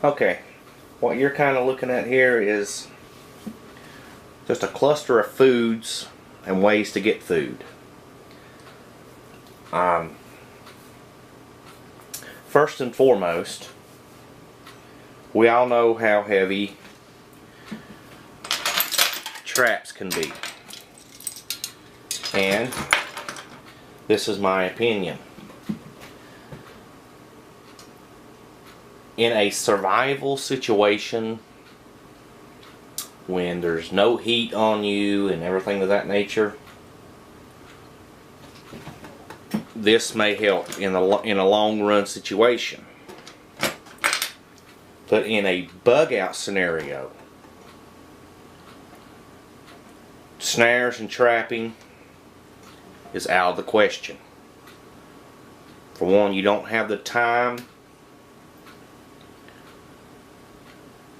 Okay, what you're kind of looking at here is just a cluster of foods and ways to get food. First and foremost, we all know how heavy traps can be, and this is my opinion. In a survival situation, when there's no heat on you and everything of that nature, this may help in a long run situation. But in a bug out scenario, snares and trapping is out of the question. For one, you don't have the time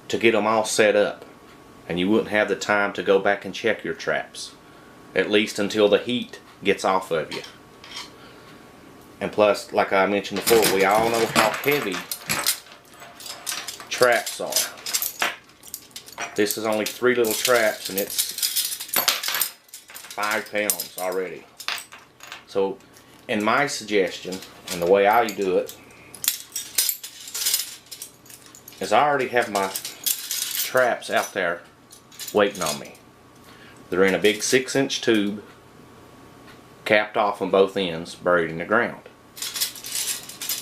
to get them all set up, and you wouldn't have the time to go back and check your traps, at least until the heat gets off of you. And plus, like I mentioned before, we all know how heavy traps are. This is only 3 little traps, and it's 5 pounds already. So, in my suggestion, and the way I do it, is I already have my traps out there waiting on me. They're in a big 6-inch tube, capped off on both ends, buried in the ground.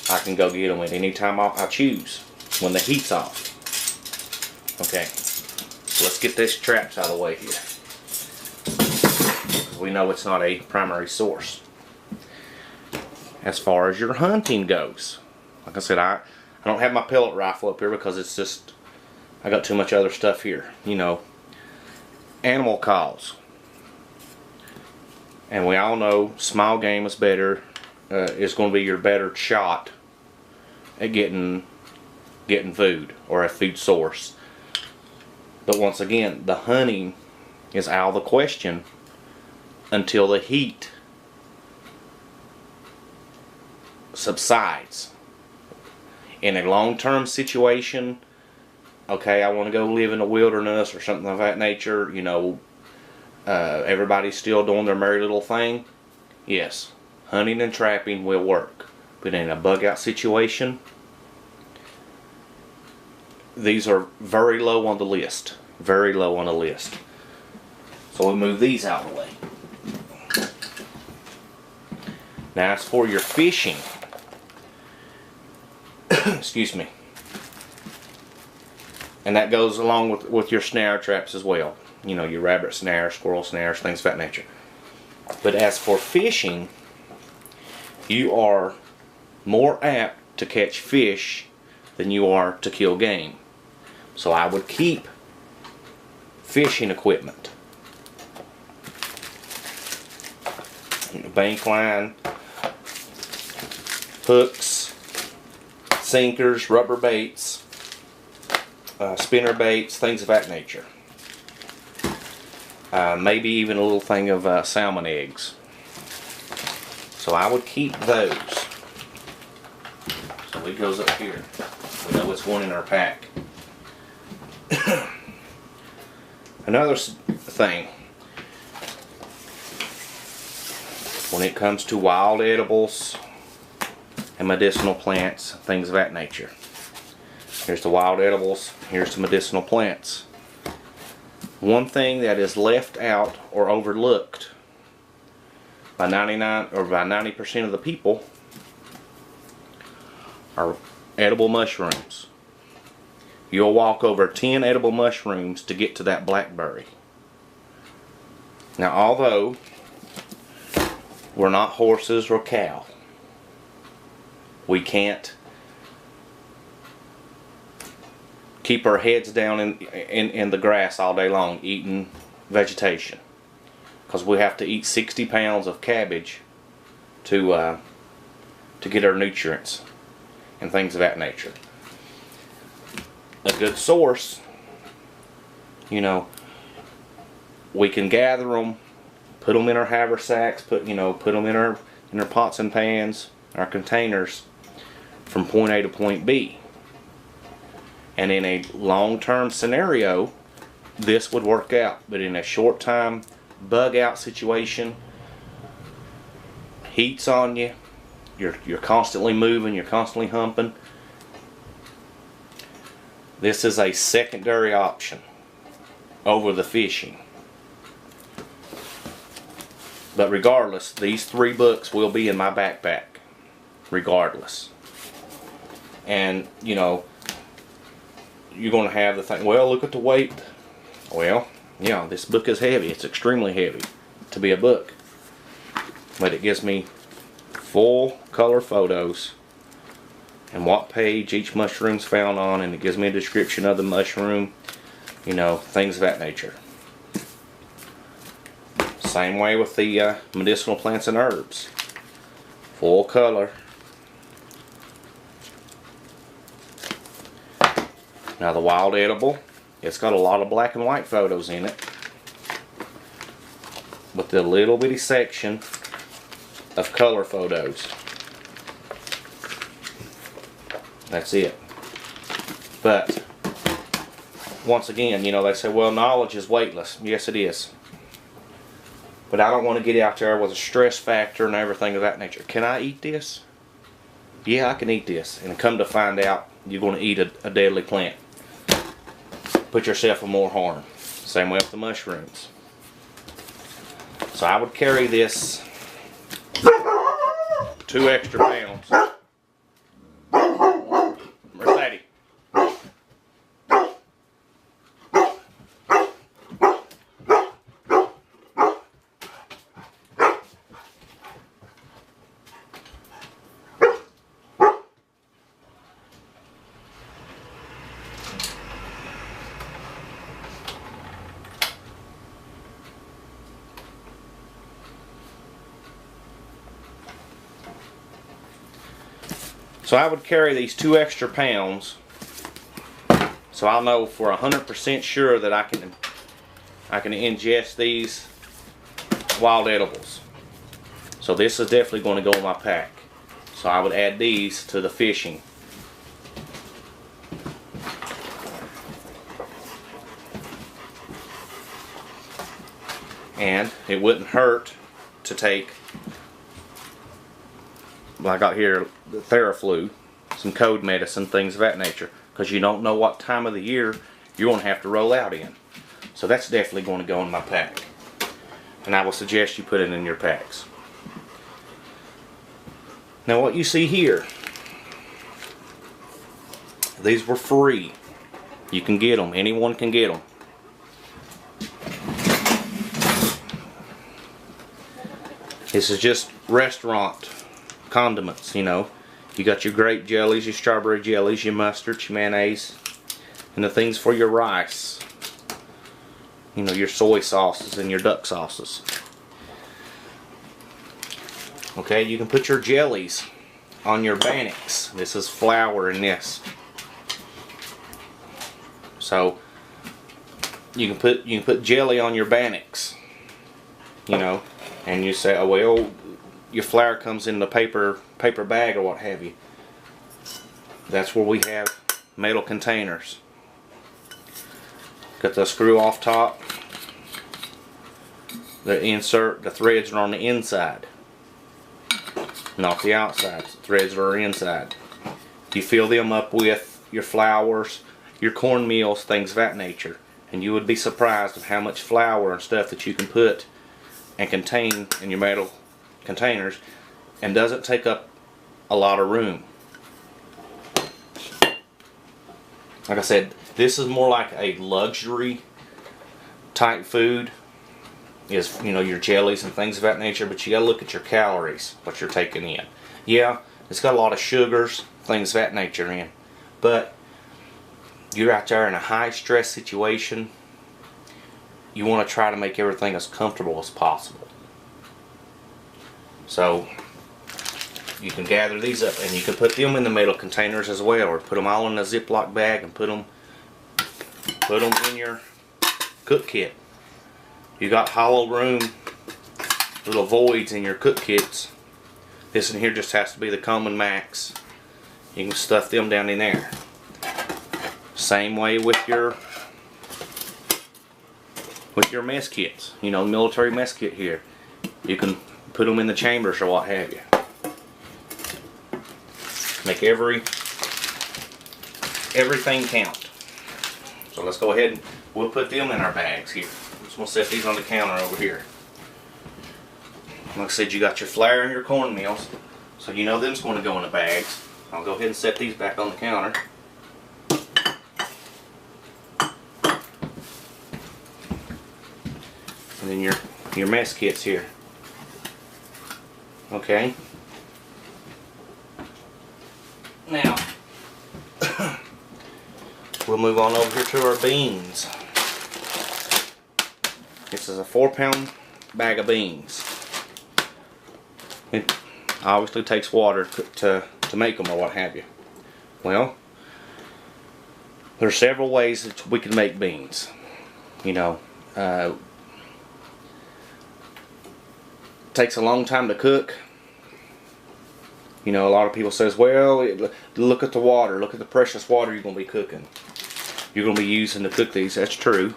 I can go get them at any time I choose when the heat's off. Okay, so let's get these traps out of the way here. We know it's not a primary source. As far as your hunting goes, like I said, I don't have my pellet rifle up here because it's just, I got too much other stuff here. You know, animal calls. And we all know small game is better, is going to be your better shot at getting food or a food source. But once again, the hunting is out of the question until the heat subsides. In a long-term situation, okay, I want to go live in the wilderness or something of that nature, you know, everybody's still doing their merry little thing. Yes, hunting and trapping will work. But in a bug out situation, these are very low on the list. Very low on the list. So we'll move these out of the way. Now as for your fishing, excuse me, and that goes along with your snare traps as well. You know, your rabbit snares, squirrel snares, things of that nature. But as for fishing, you are more apt to catch fish than you are to kill game. So I would keep fishing equipment. Bank line, hooks, sinkers, rubber baits, spinner baits, things of that nature. Maybe even a little thing of salmon eggs. So I would keep those. So it goes up here. We know it's one in our pack. Another thing, when it comes to wild edibles and medicinal plants, things of that nature. Here's the wild edibles, here's the medicinal plants. One thing that is left out or overlooked by 90% of the people are edible mushrooms. You'll walk over 10 edible mushrooms to get to that blackberry. Now, although we're not horses or cow, we can't keep our heads down in the grass all day long eating vegetation, because we have to eat 60 pounds of cabbage to get our nutrients and things of that nature. A good source, you know, we can gather them, put them in our haversacks, put them in our pots and pans, our containers, from point A to point B. And in a long-term scenario, this would work out. But in a short-time bug out situation, heat's on you, you're constantly moving, you're constantly humping, this is a secondary option over the fishing. But regardless, these 3 books will be in my backpack regardless. And you know, you're going to have the thing, well, look at the weight. Well, yeah, this book is heavy. It's extremely heavy to be a book. But it gives me full color photos and what page each mushroom's found on, and it gives me a description of the mushroom, you know, things of that nature. Same way with the medicinal plants and herbs. Full color. Now the wild edible, it's got a lot of black and white photos in it, with the little bitty section of color photos. That's it. But once again, you know, they say, well, knowledge is weightless. Yes, it is. But I don't want to get out there with a stress factor and everything of that nature. Can I eat this? Yeah, I can eat this. And come to find out, you're going to eat a deadly plant. Put yourself in more harm. Same way with the mushrooms. So I would carry this 2 extra pounds. Mercedes. So I would carry these 2 extra pounds, so I'll know for 100% sure that I can ingest these wild edibles. So this is definitely going to go in my pack. So I would add these to the fishing. And it wouldn't hurt to take, well, I got here the Theraflu, some cold medicine, things of that nature, because you don't know what time of the year you're going to have to roll out in. So that's definitely going to go in my pack. And I will suggest you put it in your packs. Now what you see here, these were free. You can get them. Anyone can get them. This is just restaurant condiments, you know. You got your grape jellies, your strawberry jellies, your mustard, your mayonnaise, and the things for your rice. You know, your soy sauces and your duck sauces. Okay, you can put your jellies on your Bannocks. This is flour in this. So you can put jelly on your Bannocks. You know, and you say, oh well, your flour comes in the paper bag or what have you. That's where we have metal containers. Got the screw off top. The insert, the threads are on the inside, not the outside. The threads are inside. You fill them up with your flours, your cornmeals, things of that nature, and you would be surprised of how much flour and stuff that you can put and contain in your metal containers, and doesn't take up a lot of room. Like I said, this is more like a luxury type food, is, you know, your jellies and things of that nature, but you gotta look at your calories, what you're taking in. Yeah, it's got a lot of sugars, things of that nature in, but you're out there in a high stress situation. You want to try to make everything as comfortable as possible. So you can gather these up, and you can put them in the metal containers as well, or put them all in a Ziploc bag and put them in your cook kit. You got hollow room, little voids in your cook kits. This in here just has to be the common max. You can stuff them down in there. Same way with your mess kits. You know, military mess kit here. You can put them in the chambers or what have you. Make everything count. So let's go ahead and we'll put them in our bags here. So we'll set these on the counter over here. Like I said, you got your flour and your cornmeals, so you know them's going to go in the bags. I'll go ahead and set these back on the counter. And then your mess kits here. Okay. Now we'll move on over here to our beans. This is a 4-pound bag of beans. It obviously takes water to make them or what have you. Well, there's several ways that we can make beans. You know, takes a long time to cook. You know, a lot of people says, well, look at the water, look at the precious water you're going to be cooking. You're going to be using to cook these. That's true,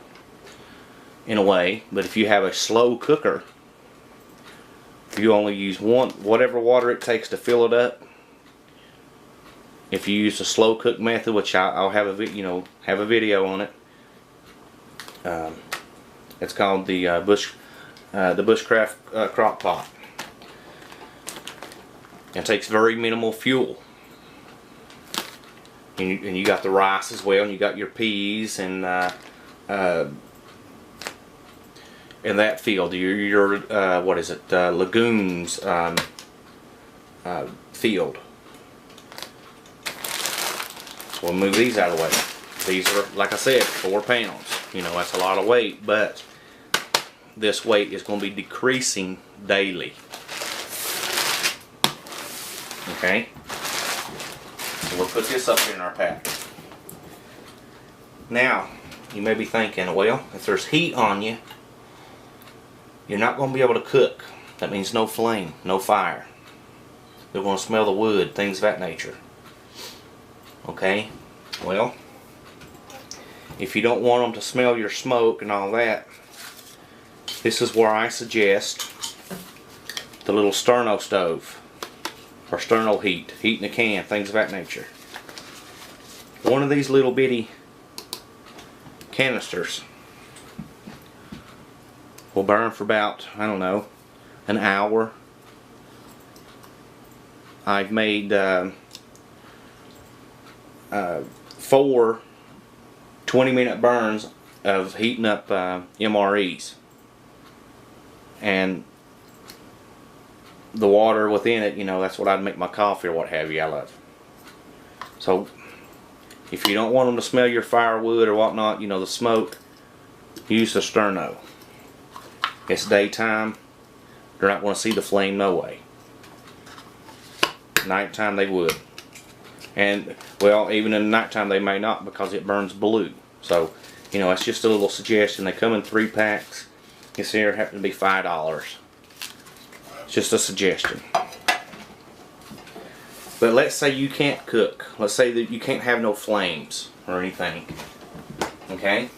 in a way. But if you have a slow cooker, you only use whatever water it takes to fill it up. If you use the slow cook method, which I'll have a video on it. It's called the Bushcraft crock pot. It takes very minimal fuel. And you got the rice as well, and you got your peas and in that field, your what is it? Legumes field. So we'll move these out of the way. These are, like I said, 4 pounds. You know, that's a lot of weight, but this weight is going to be decreasing daily. Okay? So we'll put this up here in our pack. Now, you may be thinking, well, if there's heat on you, you're not going to be able to cook. That means no flame, no fire. They're going to smell the wood, things of that nature. Okay? Well, if you don't want them to smell your smoke and all that, this is where I suggest the little sterno stove or sterno heat in a can, things of that nature. One of these little bitty canisters will burn for about, I don't know, an hour. I've made 4 20-minute burns of heating up MREs, and the water within it, you know, that's what I'd make my coffee or what have you out of. So if you don't want them to smell your firewood or whatnot, you know, the smoke, use the sterno. It's daytime, they're not going to see the flame no way. Nighttime they would. And, well, even in the nighttime they may not, because it burns blue. So, you know, that's just a little suggestion. They come in 3 packs. This here happen to be $5. It's just a suggestion. But let's say you can't cook. Let's say that you can't have no flames or anything. Okay?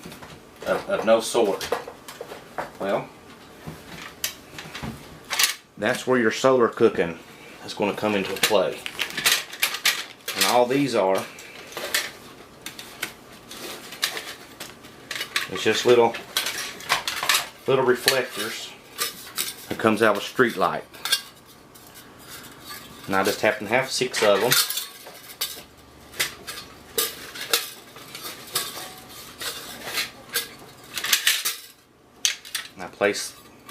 Of no sort. Well, that's where your solar cooking is going to come into play. And all these are it's just little reflectors that comes out of a street light. And I just happen to have 6 of them. And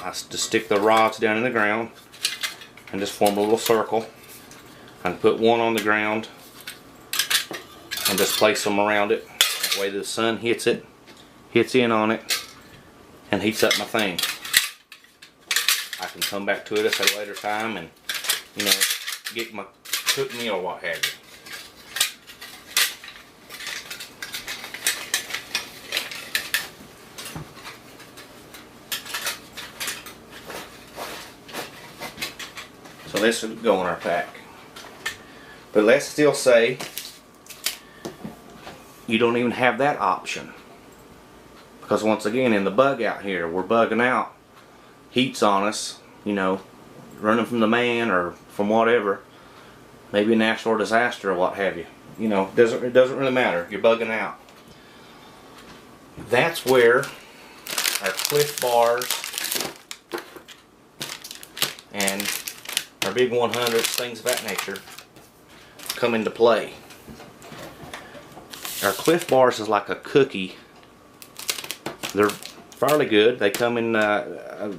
I just stick the rods down in the ground and just form a little circle. I can put one on the ground and just place them around it. That way the sun hits in on it, and heats up my thing. I can come back to it at a later time and, you know, get my cooked meal or what have you. So this will go in our pack. But let's still say you don't even have that option. Because once again, in the bug out here, we're bugging out. Heat's on us, you know, running from the man or from whatever. Maybe a natural disaster or what have you. You know, it doesn't really matter. You're bugging out. That's where our Cliff Bars and our big 100s, things of that nature, come into play. Our Cliff Bars is like a cookie. They're fairly good. They come in a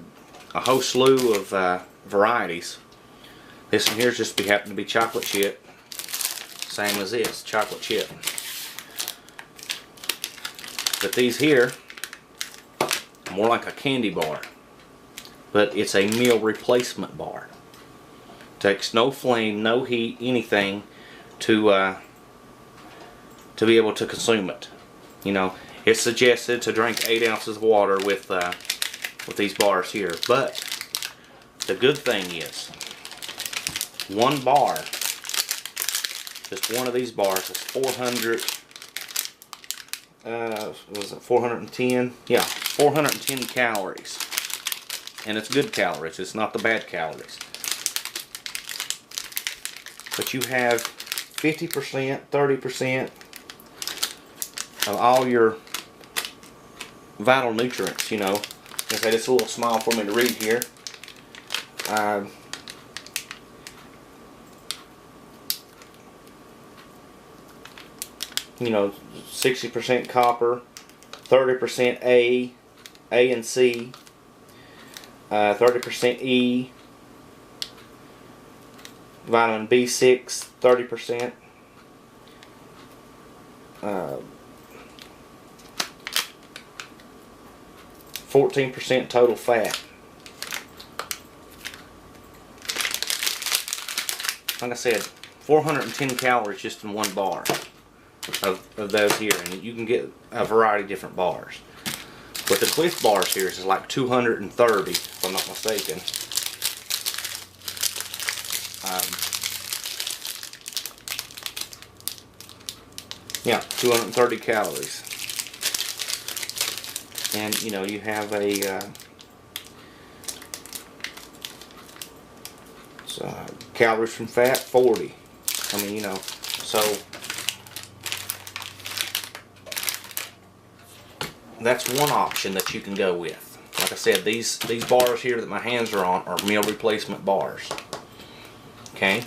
whole slew of varieties. This one here just happen to be chocolate chip. Same as this, chocolate chip. But these here, more like a candy bar. But it's a meal replacement bar. Takes no flame, no heat, anything to be able to consume it. You know, it's suggested to drink 8 ounces of water with these bars here. But the good thing is, one bar, just one of these bars is 400. Was it 410? Yeah, 410 calories. And it's good calories. It's not the bad calories. But you have 50%, 30% of all your vital nutrients, you know. I say it's a little small for me to read here. You know, 60% copper, 30% A and C, 30% E, vitamin B6, 30%, 14% total fat. Like I said, 410 calories just in one bar of those here, and you can get a variety of different bars. But the Cliff Bars here is like 230, if I'm not mistaken. Yeah, 230 calories. And you know, you have a calories from fat, 40. I mean, you know, so that's one option that you can go with. Like I said, these bars here that my hands are on are meal replacement bars. Okay?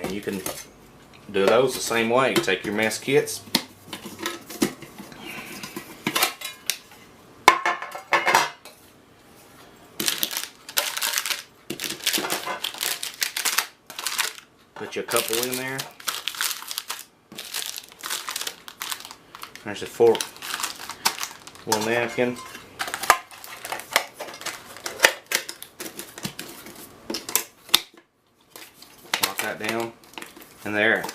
And you can do those the same way. Take your mess kits. Put you a couple in there. There's a fork, little napkin. Lock that down, and there.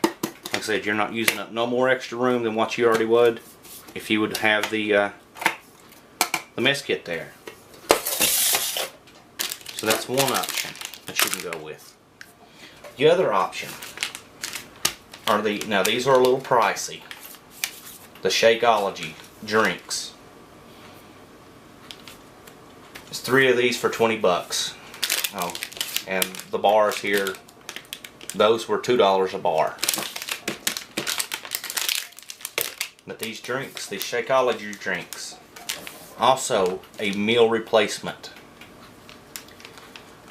Like I said, you're not using up no more extra room than what you already would if you would have the mess kit there. So that's one option that you can go with. The other option are now these are a little pricey. The Shakeology drinks. It's 3 of these for 20 bucks. Oh, and the bars here, those were $2 a bar. But these drinks, these Shakeology drinks, also a meal replacement.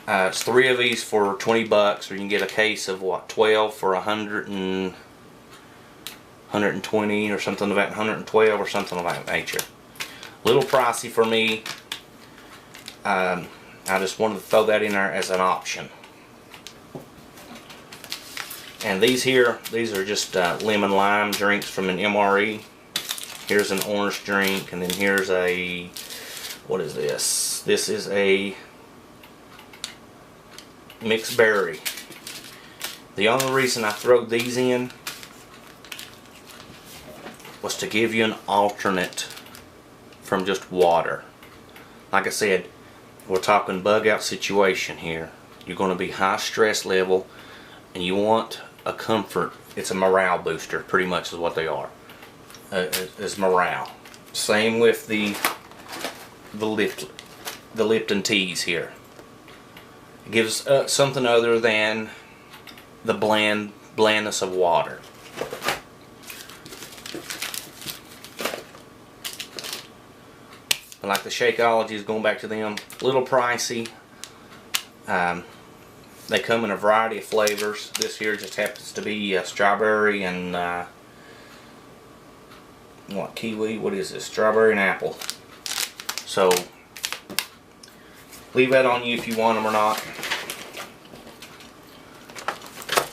It's 3 of these for 20 bucks, or you can get a case of what, 12 for 120 or something like that, 112 or something of that nature. A little pricey for me. I just wanted to throw that in there as an option. And these here, these are just lemon lime drinks from an MRE. Here's an orange drink, and then here's a, what is this? This is a mixed berry. The only reason I throw these in was to give you an alternate from just water. Like I said, we're talking bug out situation here. You're going to be high stress level, and you want a comfort. It's a morale booster, pretty much is what they are. Is morale. Same with the Lipton teas here. It gives something other than the blandness of water. But like the Shakeologies, going back to them, a little pricey. They come in a variety of flavors. This here just happens to be strawberry and what, kiwi? What is this? Strawberry and apple. So leave that on you if you want them or not.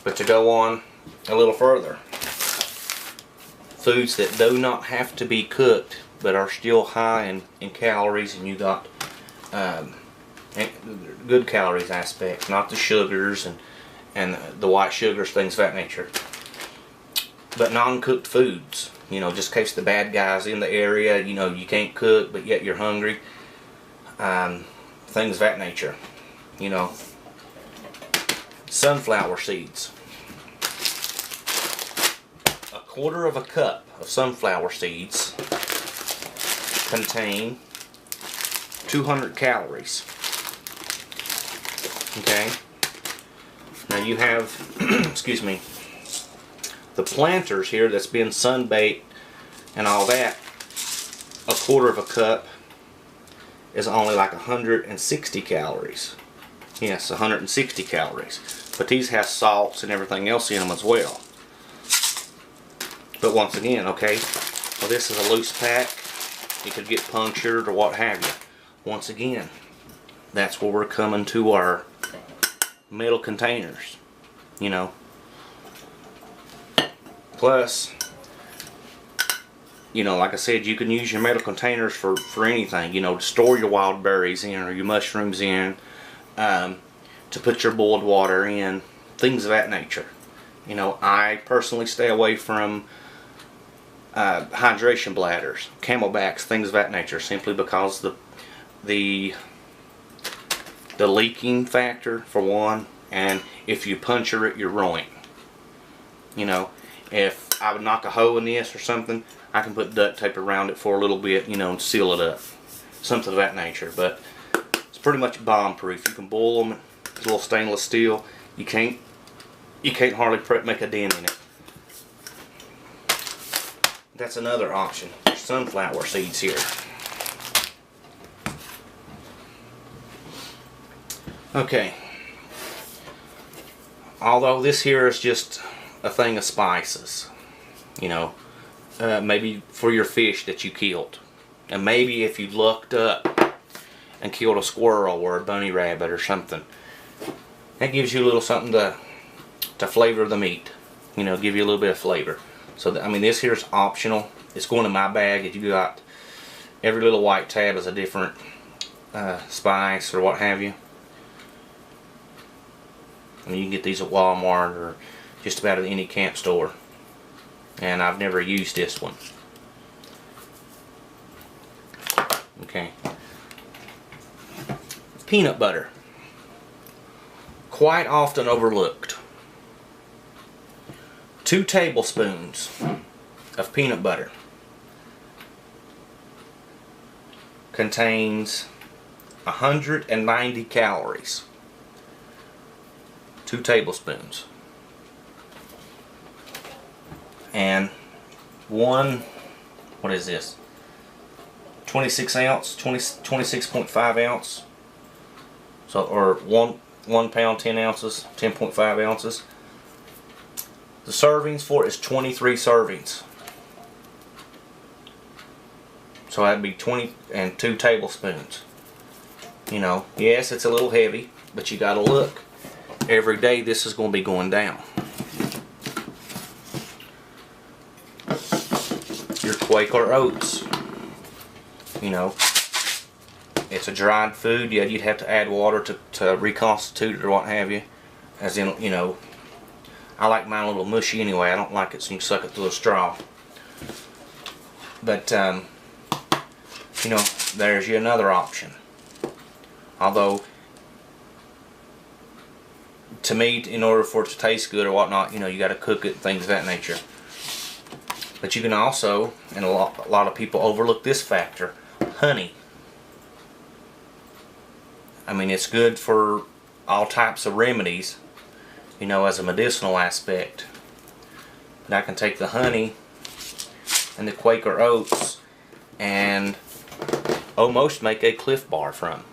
But to go on a little further, foods that do not have to be cooked but are still high in calories, and you got good calories aspect, not the sugars and the white sugars, things of that nature. But non-cooked foods, you know, just in case the bad guys in the area, you know, you can't cook but yet you're hungry. Things of that nature, you know. Sunflower seeds. A quarter of a cup of sunflower seeds contain 200 calories. Okay. Now you have, excuse me, the planters here that's been sunbaked and all that. A quarter of a cup is only like 160 calories. Yes, 160 calories. But these have salts and everything else in them as well. But once again, okay, well, this is a loose pack. It could get punctured or what have you. Once again, that's where we're coming to our metal containers, you know. Plus, you know, like I said, you can use your metal containers for anything, you know, to store your wild berries in or your mushrooms in, to put your boiled water in, things of that nature. You know, I personally stay away from hydration bladders, camelbacks, things of that nature, simply because the leaking factor, for one, and if you puncture it, you're ruined. You know, if I would knock a hole in this or something, I can put duct tape around it for a little bit, you know, and seal it up, something of that nature. But it's pretty much bomb proof. You can boil them. It's a little stainless steel. You can't hardly make a dent in it. That's another option. There's sunflower seeds here. Okay. Although this here is just a thing of spices, you know, maybe for your fish that you killed, and maybe if you lucked up and killed a squirrel or a bunny rabbit or something, that gives you a little something to flavor the meat, you know, give you a little bit of flavor. So I mean, this here is optional. It's going in my bag. If you got every little white tab is a different spice or what have you. I mean, you can get these at Walmart or just about at any camp store. And I've never used this one. Okay. Peanut butter. Quite often overlooked. 2 tablespoons of peanut butter contains 190 calories. 2 tablespoons. And one, what is this? 26 ounce, 26.5 ounce. So, or 1 pound, 10 ounces, 10.5 ounces. The servings for it is 23 servings. So that'd be 2 tablespoons. You know, yes, it's a little heavy, but you gotta look. Every day this is going to be going down. Your Quaker oats, you know, it's a dried food. Yeah, you'd have to add water to reconstitute it or what have you. As in, you know, I like mine a little mushy anyway. I don't like it so you suck it through a straw. But, you know, there's you another option. Although, to me, in order for it to taste good or whatnot, you know, you got to cook it and things of that nature. But you can also, and a lot of people overlook this factor, honey. I mean, it's good for all types of remedies, you know, as a medicinal aspect. But I can take the honey and the Quaker oats and almost make a Cliff Bar from.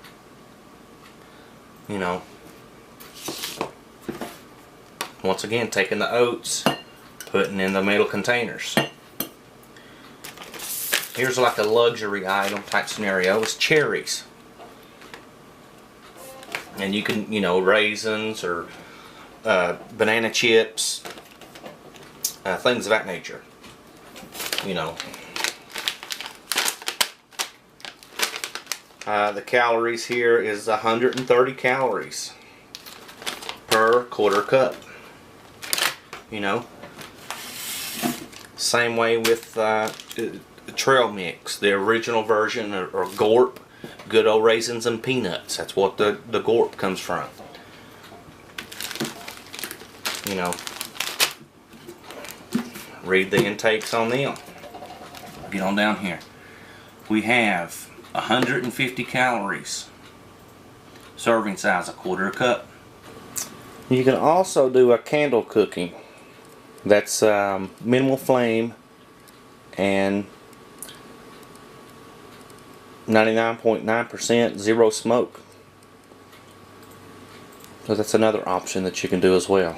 You know, once again, taking the oats, putting in the metal containers. Here's like a luxury item type scenario, is cherries. And you can, you know, raisins or banana chips, things of that nature. You know. The calories here is 130 calories per quarter cup. You know. Same way with trail mix, the original version, or Gorp, good old raisins and peanuts. That's what the Gorp comes from. You know, read the intakes on them. Get on down here. We have 150 calories, serving size a quarter cup. You can also do a candle cooking. That's minimal flame and 99.9% zero smoke. So that's another option that you can do as well.